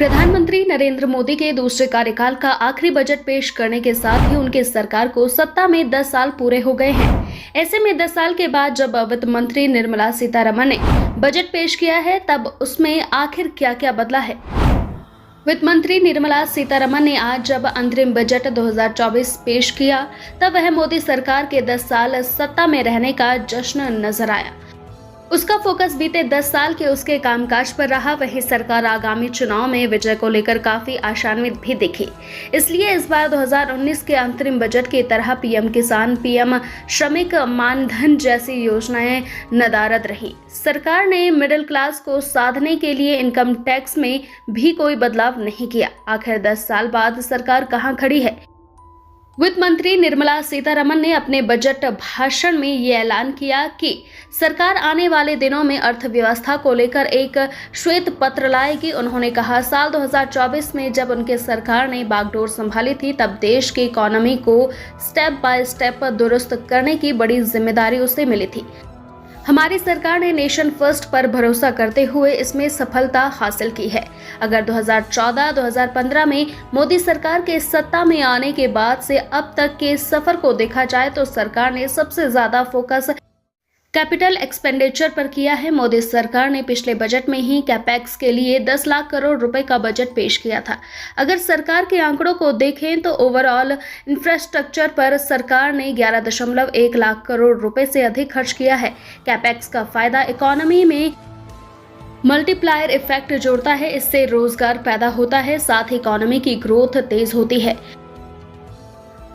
प्रधानमंत्री नरेंद्र मोदी के दूसरे कार्यकाल का आखिरी बजट पेश करने के साथ ही उनकी सरकार को सत्ता में 10 साल पूरे हो गए हैं। ऐसे में 10 साल के बाद जब वित्त मंत्री निर्मला सीतारमण ने बजट पेश किया है, तब उसमें आखिर क्या क्या बदला है। वित्त मंत्री निर्मला सीतारमण ने आज जब अंतरिम बजट 2024 पेश किया, तब वह मोदी सरकार के 10 साल सत्ता में रहने का जश्न नजर आया। उसका फोकस बीते 10 साल के उसके कामकाज पर रहा। वही सरकार आगामी चुनाव में विजय को लेकर काफी आशान्वित भी दिखी। इसलिए इस बार 2019 के अंतरिम बजट की तरह पीएम किसान, पीएम श्रमिक मानधन जैसी योजनाएं नदारद रही। सरकार ने मिडिल क्लास को साधने के लिए इनकम टैक्स में भी कोई बदलाव नहीं किया। आखिर 10 साल बाद सरकार कहां खड़ी है। वित्त मंत्री निर्मला सीतारमण ने अपने बजट भाषण में ये ऐलान किया कि सरकार आने वाले दिनों में अर्थव्यवस्था को लेकर एक श्वेत पत्र लाएगी। उन्होंने कहा, साल 2024 में जब उनके सरकार ने बागडोर संभाली थी, तब देश की इकोनॉमी को स्टेप बाय स्टेप दुरुस्त करने की बड़ी जिम्मेदारी उसे मिली थी। हमारी सरकार ने नेशन फर्स्ट पर भरोसा करते हुए इसमें सफलता हासिल की है। अगर 2014-2015 में मोदी सरकार के सत्ता में आने के बाद से अब तक के सफर को देखा जाए तो सरकार ने सबसे ज्यादा फोकस कैपिटल एक्सपेंडिचर पर किया है। मोदी सरकार ने पिछले बजट में ही कैपेक्स के लिए 10 लाख करोड़ रुपए का बजट पेश किया था। अगर सरकार के आंकड़ों को देखें तो ओवरऑल इंफ्रास्ट्रक्चर पर सरकार ने 11.1 लाख करोड़ रुपए से अधिक खर्च किया है। कैपेक्स का फायदा इकोनॉमी में मल्टीप्लायर इफेक्ट जोड़ता है। इससे रोजगार पैदा होता है, साथ ही इकोनॉमी की ग्रोथ तेज होती है।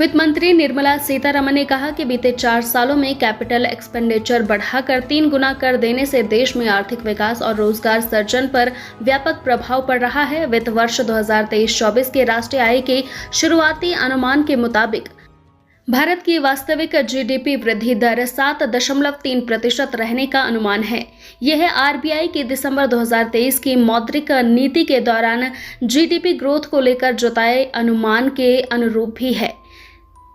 वित्त मंत्री निर्मला सीतारमण ने कहा कि बीते 4 सालों में कैपिटल एक्सपेंडिचर बढ़ाकर 3 गुना कर देने से देश में आर्थिक विकास और रोजगार सृजन पर व्यापक प्रभाव पड़ रहा है। वित्त वर्ष 2023-24 के राष्ट्रीय आय के शुरुआती अनुमान के मुताबिक भारत की वास्तविक जीडीपी वृद्धि दर 7.3% रहने का अनुमान है। यह आरबीआई की दिसंबर 2023 की मौद्रिक नीति के दौरान जीडीपी ग्रोथ को लेकर जताए अनुमान के अनुरूप भी है।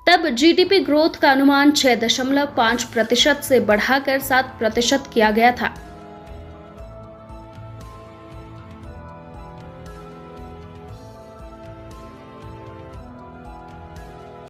तब जीडीपी ग्रोथ का अनुमान 6.5% से बढ़ाकर 7% किया गया था।